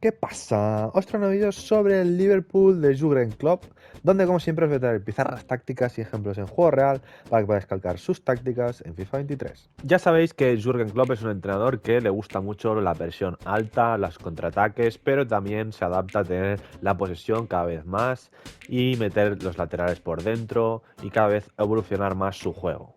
¿Qué pasa? Os traigo un vídeo sobre el Liverpool de Jurgen Klopp, donde como siempre os voy a traer pizarras tácticas y ejemplos en juego real para que podáis calcar sus tácticas en FIFA 23. Ya sabéis que Jurgen Klopp es un entrenador que le gusta mucho la presión alta, los contraataques, pero también se adapta a tener la posesión cada vez más y meter los laterales por dentro y cada vez evolucionar más su juego.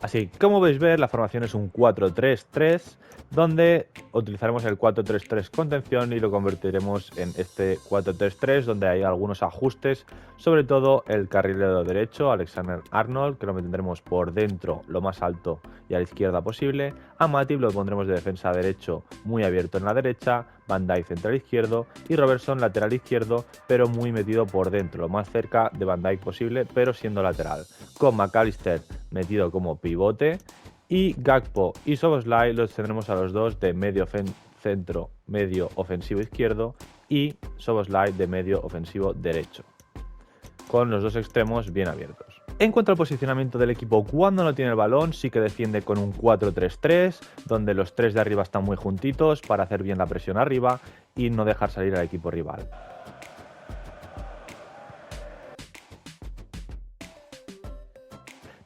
Así que, como podéis ver, la formación es un 4-3-3, donde utilizaremos el 4-3-3 contención y lo convertiremos en este 4-3-3, donde hay algunos ajustes, sobre todo el carrilero derecho, Alexander-Arnold, que lo mantendremos por dentro lo más alto y a la izquierda posible. A Matip lo pondremos de defensa derecho muy abierto en la derecha, Van Dijk central izquierdo y Robertson lateral izquierdo, pero muy metido por dentro, lo más cerca de Van Dijk posible, pero siendo lateral. Con McAllister metido como pivote y Gakpo y Szoboszlai los tendremos a los dos de medio centro, medio ofensivo izquierdo y Szoboszlai de medio ofensivo derecho, con los dos extremos bien abiertos. En cuanto al posicionamiento del equipo cuando no tiene el balón, sí que defiende con un 4-3-3, donde los tres de arriba están muy juntitos para hacer bien la presión arriba y no dejar salir al equipo rival.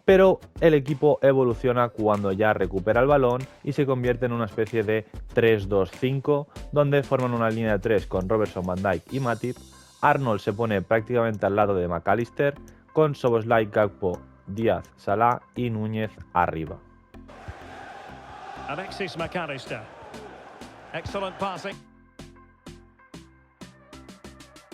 Pero el equipo evoluciona cuando ya recupera el balón y se convierte en una especie de 3-2-5, donde forman una línea de 3 con Robertson, Van Dijk y Matip. Arnold se pone prácticamente al lado de McAllister, con Szoboszlai, Gakpo, Díaz, Salah y Núñez arriba. Alexis McAllister. Excellent passing.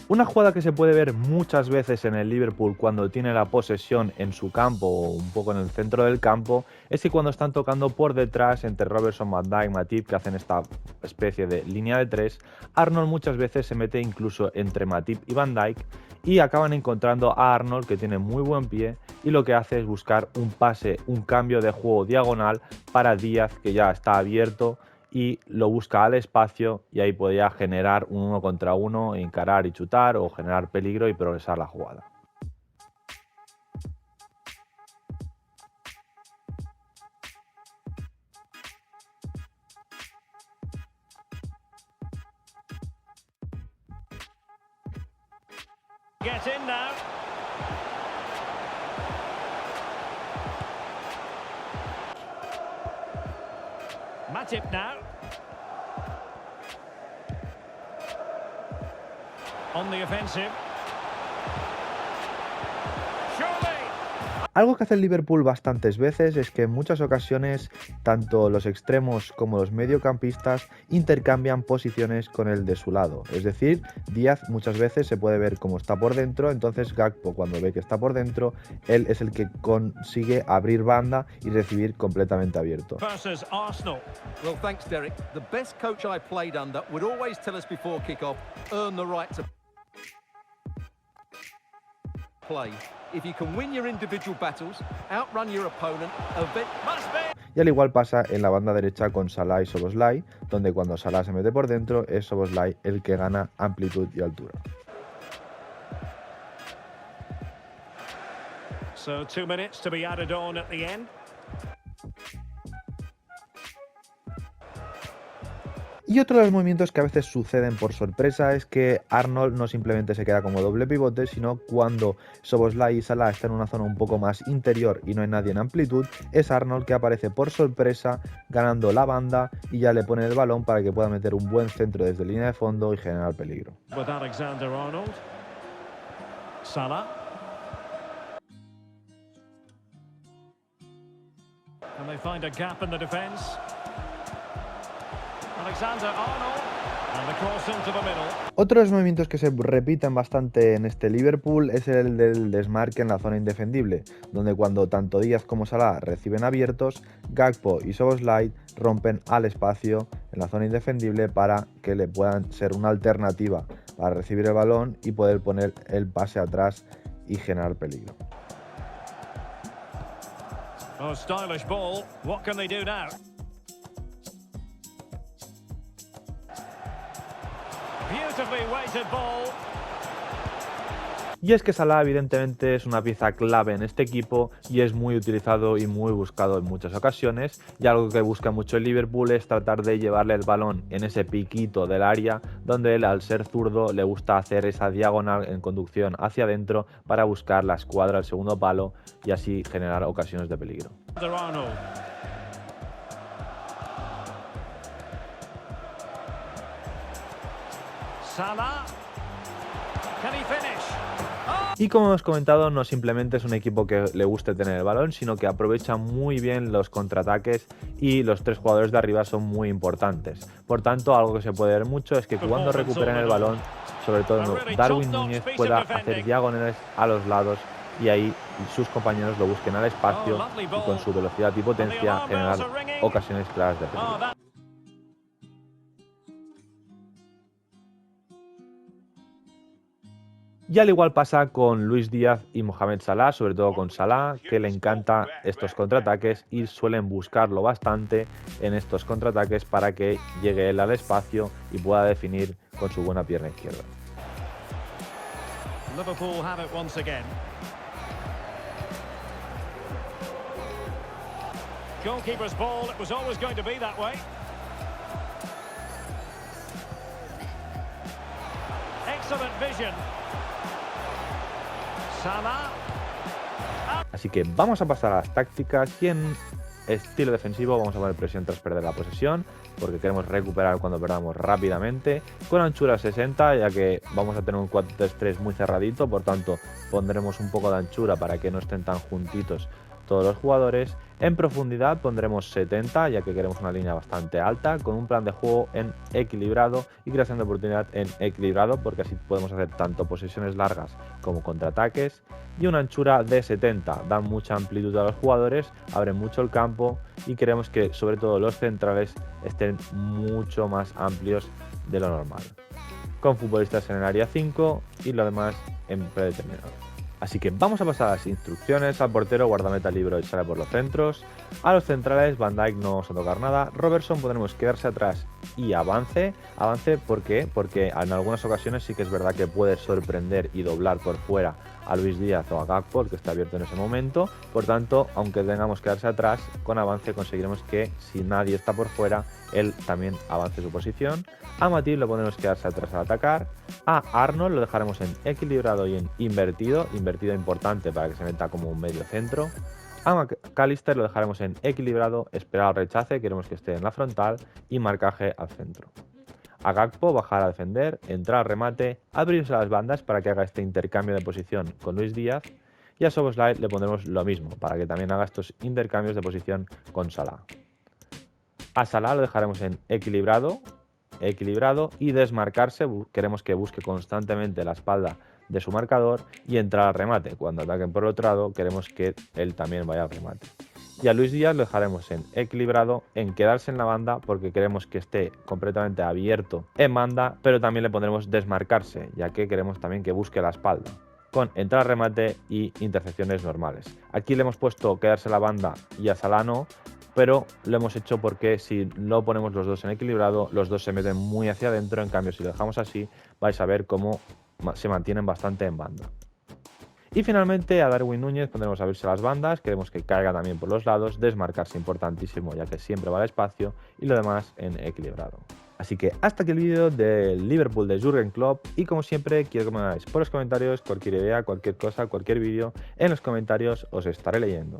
Una jugada que se puede ver muchas veces en el Liverpool cuando tiene la posesión en su campo o un poco en el centro del campo es que cuando están tocando por detrás entre Robertson, Van Dijk, Matip, que hacen esta especie de línea de 3, Arnold muchas veces se mete incluso entre Matip y Van Dijk y acaban encontrando a Arnold, que tiene muy buen pie, y lo que hace es buscar un pase, un cambio de juego diagonal para Díaz, que ya está abierto, y lo busca al espacio y ahí podría generar un 1 contra 1, encarar y chutar o generar peligro y progresar la jugada. Get in now. Matip now. On the offensive. Surely. Algo que hace el Liverpool bastantes veces es que en muchas ocasiones tanto los extremos como los mediocampistas intercambian posiciones con el de su lado. Es decir, Díaz muchas veces se puede ver como está por dentro, entonces Gakpo cuando ve que está por dentro, él es el que consigue abrir banda y recibir completamente abierto. Versus Arsenal. Well, thanks, Derek. The best coach I played under would always tell us before kick-off, earn the right to play. If you can win your individual battles, outrun your opponent, Must be. Y al igual pasa en la banda derecha con Salah y Szoboszlai, donde cuando Salah se mete por dentro es Szoboszlai el que gana amplitud y altura. So 2 minutes to be added on at the end. Y otro de los movimientos que a veces suceden por sorpresa es que Arnold no simplemente se queda como doble pivote, sino cuando Szoboszlai y Salah están en una zona un poco más interior y no hay nadie en amplitud, es Arnold que aparece por sorpresa ganando la banda y ya le pone el balón para que pueda meter un buen centro desde línea de fondo y generar peligro. With Alexander-Arnold. Salah. Can they find a gap in the defence? Alexander-Arnold. And the cross into the middle. Otro de los movimientos que se repiten bastante en este Liverpool es el del desmarque en la zona indefendible, donde cuando tanto Díaz como Salah reciben abiertos, Gakpo y Szoboszlai rompen al espacio en la zona indefendible para que le puedan ser una alternativa para recibir el balón y poder poner el pase atrás y generar peligro. Oh, stylish ball. What can they do now? Beautifully weighted ball. Y es que Salah evidentemente es una pieza clave en este equipo y es muy utilizado y muy buscado en muchas ocasiones, y algo que busca mucho el Liverpool es tratar de llevarle el balón en ese piquito del área donde él, al ser zurdo, le gusta hacer esa diagonal en conducción hacia adentro para buscar la escuadra al segundo palo y así generar ocasiones de peligro. Arnold. Salah. Can he finish? Y como hemos comentado, no simplemente es un equipo que le guste tener el balón, sino que aprovecha muy bien los contraataques y los tres jugadores de arriba son muy importantes. Por tanto, algo que se puede ver mucho es que cuando recuperen el balón, sobre todo Darwin Núñez pueda hacer diagonales a los lados y ahí sus compañeros lo busquen al espacio y con su velocidad y potencia generar ocasiones claras de peligro. Y al igual pasa con Luis Díaz y Mohamed Salah, sobre todo con Salah, que le encanta estos contraataques y suelen buscarlo bastante en estos contraataques para que llegue él al espacio y pueda definir con su buena pierna izquierda. Liverpool have it once again. Goalkeeper's ball, it was always going to be that way. Excellent vision. Salah. Así que vamos a pasar a las tácticas y en estilo defensivo vamos a poner presión tras perder la posesión, porque queremos recuperar cuando perdamos rápidamente, con anchura 60, ya que vamos a tener un 4-3-3 muy cerradito, por tanto pondremos un poco de anchura para que no estén tan juntitos todos los jugadores. En profundidad pondremos 70, ya que queremos una línea bastante alta, con un plan de juego en equilibrado y creación de oportunidad en equilibrado, porque así podemos hacer tanto posesiones largas como contraataques. Y una anchura de 70, dan mucha amplitud a los jugadores, abren mucho el campo y queremos que sobre todo los centrales estén mucho más amplios de lo normal, con futbolistas en el área 5 y lo demás en predeterminado. Así que vamos a pasar a las instrucciones. Al portero, guardameta libre y sale por los centros. A los centrales, Van Dijk no vamos a tocar nada. Robertson podremos quedarse atrás y avance. Avance, ¿por qué? Porque en algunas ocasiones sí que es verdad que puede sorprender y doblar por fuera a Luis Díaz o a Gakpo, el que está abierto en ese momento. Por tanto, aunque tengamos que quedarse atrás, con avance conseguiremos que si nadie está por fuera, él también avance su posición. A Matip lo podemos quedarse atrás al atacar. A Arnold lo dejaremos en equilibrado y en invertido. Invertido importante para que se meta como un medio centro. A McAllister lo dejaremos en equilibrado, esperar al rechace, queremos que esté en la frontal y marcaje al centro. A Gakpo bajar a defender, entrar al remate, abrirse a las bandas para que haga este intercambio de posición con Luis Díaz. Y a Szoboszlai le pondremos lo mismo, para que también haga estos intercambios de posición con Salah. A Salah lo dejaremos en equilibrado y desmarcarse, queremos que busque constantemente la espalda de su marcador y entrar al remate. Cuando ataquen por el otro lado, queremos que él también vaya al remate. Y a Luis Díaz lo dejaremos en equilibrado, en quedarse en la banda, porque queremos que esté completamente abierto en banda, pero también le pondremos desmarcarse, ya que queremos también que busque la espalda, con entrar al remate y intercepciones normales. Aquí le hemos puesto quedarse en la banda y a Salah no, pero lo hemos hecho porque si lo ponemos los dos en equilibrado, los dos se meten muy hacia adentro. En cambio, si lo dejamos así, vais a ver cómo se mantienen bastante en banda. Y finalmente a Darwin Núñez pondremos a abrirse las bandas, queremos que caiga también por los lados, desmarcarse importantísimo ya que siempre va al espacio y lo demás en equilibrado. Así que hasta aquí el vídeo del Liverpool de Jürgen Klopp y como siempre quiero que me hagáis por los comentarios cualquier idea, cualquier cosa, cualquier vídeo, en los comentarios os estaré leyendo.